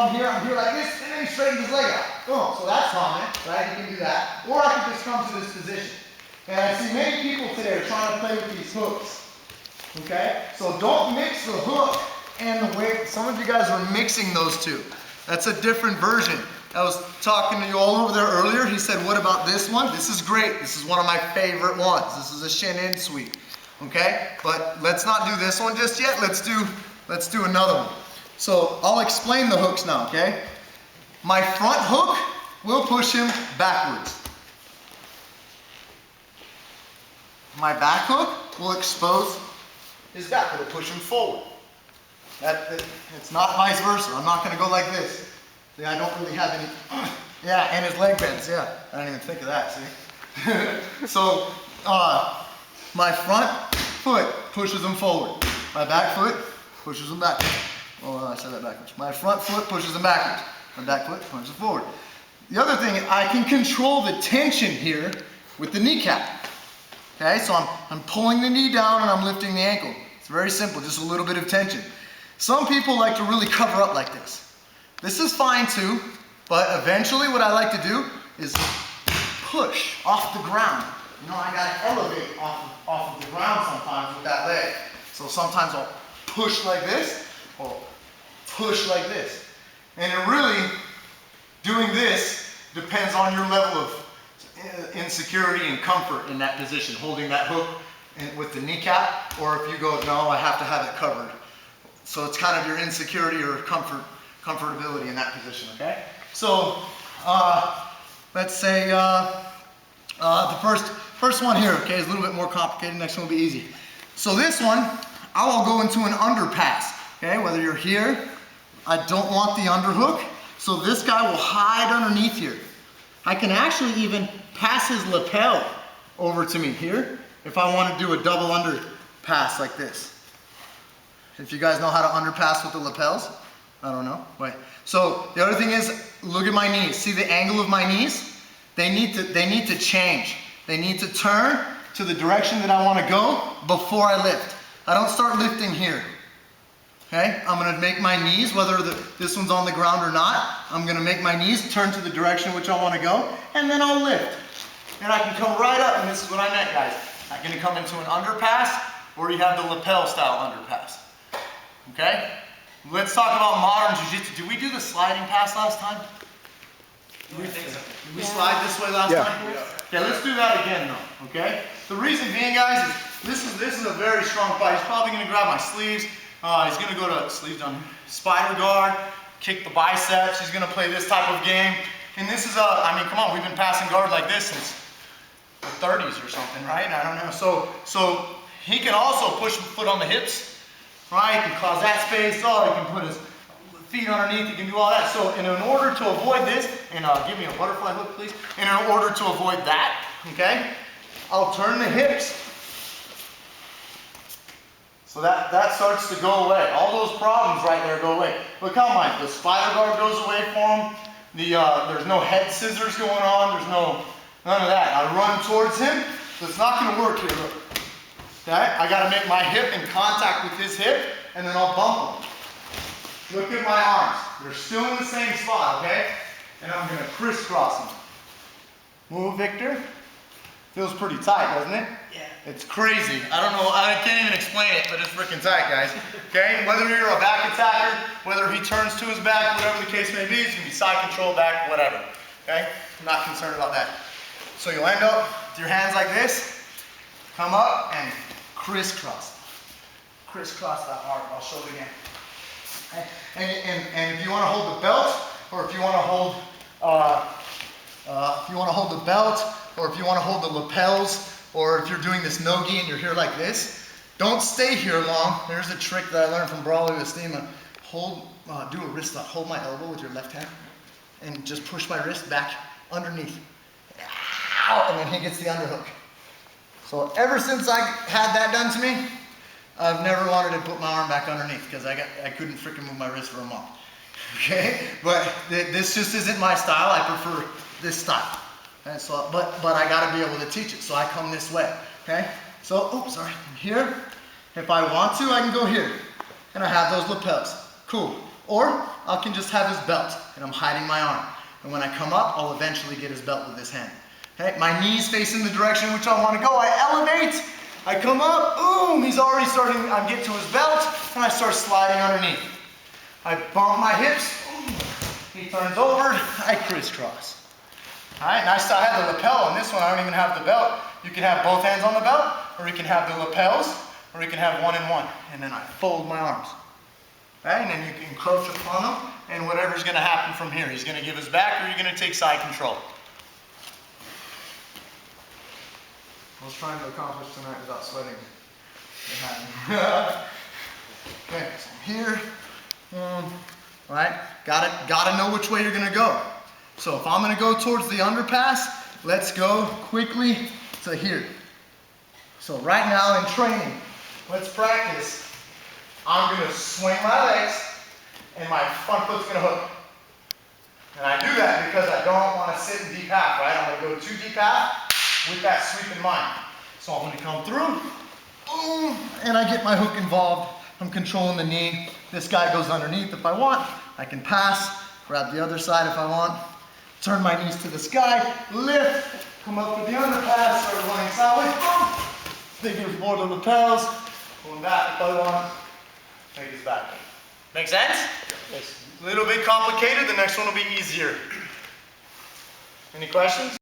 I'm here like this, and then he straightens his leg out. Boom. So that's common, right? You can do that. Or I can just come to this position. And I see many people today are trying to play with these hooks. Okay? So don't mix the hook and the weight. Some of you guys are mixing those two. That's a different version. I was talking to you all over there earlier. He said, what about this one? This is great. This is one of my favorite ones. This is a shin-in sweep. Okay? But let's not do this one just yet. Let's do another one. So I'll explain the hooks now, okay? My front hook will push him backwards. My back hook will expose his back. It'll push him forward. It's not vice versa. I'm not going to go like this. See, I don't really have any. Yeah, and his leg bends. Yeah, I didn't even think of that. See. So my front foot pushes him forward. My back foot pushes him backwards. Oh, I said that backwards. My front foot pushes him backwards. My back foot pushes him forward. The other thing, I can control the tension here with the kneecap. Okay, so I'm pulling the knee down and I'm lifting the ankle. It's very simple, just a little bit of tension. Some people like to really cover up like this. This is fine too, but eventually what I like to do is push off the ground. You know, I gotta elevate off of the ground sometimes with that leg. So sometimes I'll push like this, or push like this. And it really, doing this depends on your level of insecurity and comfort in that position, holding that hook with the kneecap, or if you go, no, I have to have it covered. So it's kind of your insecurity or comfortability in that position, okay? So let's say the first one here, okay, is a little bit more complicated. Next one will be easy. So this one, I will go into an underpass, okay? Whether you're here, I don't want the underhook, so this guy will hide underneath here. I can actually even pass his lapel over to me here if I want to do a double underpass like this. If you guys know how to underpass with the lapels, I don't know. Wait. So the other thing is, look at my knees. See the angle of my knees? They need to change. They need to turn to the direction that I want to go before I lift. I don't start lifting here. Okay? I'm going to make my knees, whether this one's on the ground or not, I'm going to make my knees turn to the direction which I want to go, and then I'll lift. And I can come right up, and this is what I meant, guys. I can come into an underpass, or you have the lapel style underpass. Okay? Let's talk about modern Jiu-Jitsu. Did we do the sliding pass last time? Did we slide this way last time? Yeah. Okay, let's do that again though, okay? The reason being, guys, is this is a very strong fight. He's probably going to grab my sleeves. He's going to go to sleeves on spider guard, kick the biceps. He's going to play this type of game. And this is I mean, come on, we've been passing guard like this since the 30s or something, right? I don't know. So he can also push foot on the hips, right? He can cause that space. Oh, he can put his feet underneath. He can do all that. So in order to avoid this, and give me a butterfly hook, please. And in order to avoid that, okay, I'll turn the hips. So that starts to go away. All those problems right there go away. Look how the spider guard goes away for him. There's no head scissors going on. There's none of that. I run towards him, so it's not going to work here. Look. Okay? I got to make my hip in contact with his hip, and then I'll bump him. Look at my arms. They're still in the same spot, okay? And I'm going to crisscross them. Move, Victor. Feels pretty tight, doesn't it? Yeah. It's crazy. I don't know, I can't even explain it, but it's freaking tight, guys. Okay? Whether you're a back attacker, whether he turns to his back, whatever the case may be, it's going to be side control, back, whatever. Okay? I'm not concerned about that. So you'll end up with your hands like this, come up and crisscross. Crisscross that arm. I'll show it again. And if you want to hold the belt, or if you want to hold the belt, or if you want to hold the lapels, or if you're doing this no-gi and you're here like this, don't stay here long. There's a trick that I learned from Brawley with Steam. Do a wrist lock. Hold my elbow with your left hand, and just push my wrist back underneath. Ow! And then he gets the underhook. So ever since I had that done to me, I've never wanted to put my arm back underneath because I couldn't freaking move my wrist for a month. Okay? But this just isn't my style. I prefer this style. Okay? So, but I got to be able to teach it. So I come this way. Okay? So, oops, sorry. Here, if I want to, I can go here. And I have those lapels. Cool. Or I can just have his belt and I'm hiding my arm. And when I come up, I'll eventually get his belt with his hand. Okay, my knees facing the direction which I want to go. I elevate, I come up, boom, he's already starting, I get to his belt, and I start sliding underneath. I bump my hips, he turns over, I crisscross. All right, and I still have the lapel on this one. I don't even have the belt. You can have both hands on the belt, or you can have the lapels, or you can have one and one. And then I fold my arms. All right, and then you can encroach upon him, and whatever's gonna happen from here. He's gonna give his back, or you're gonna take side control. I was trying to accomplish tonight without sweating. Okay, so I'm here. Right, gotta know which way you're gonna go. So if I'm gonna go towards the underpass, let's go quickly to here. So right now in training, let's practice. I'm gonna swing my legs and my front foot's gonna hook. And I do that because I don't wanna sit in deep half, right? I'm gonna go too deep half with that sweep in mind. So I'm gonna come through, boom, and I get my hook involved. I'm controlling the knee. This guy goes underneath if I want. I can pass, grab the other side if I want. Turn my knees to the sky, lift, come up with the underpass, start running sideways, boom. Thinking for the lapels, going back if I want. Take this back. Make sense? Yes. A little bit complicated, the next one will be easier. Any questions?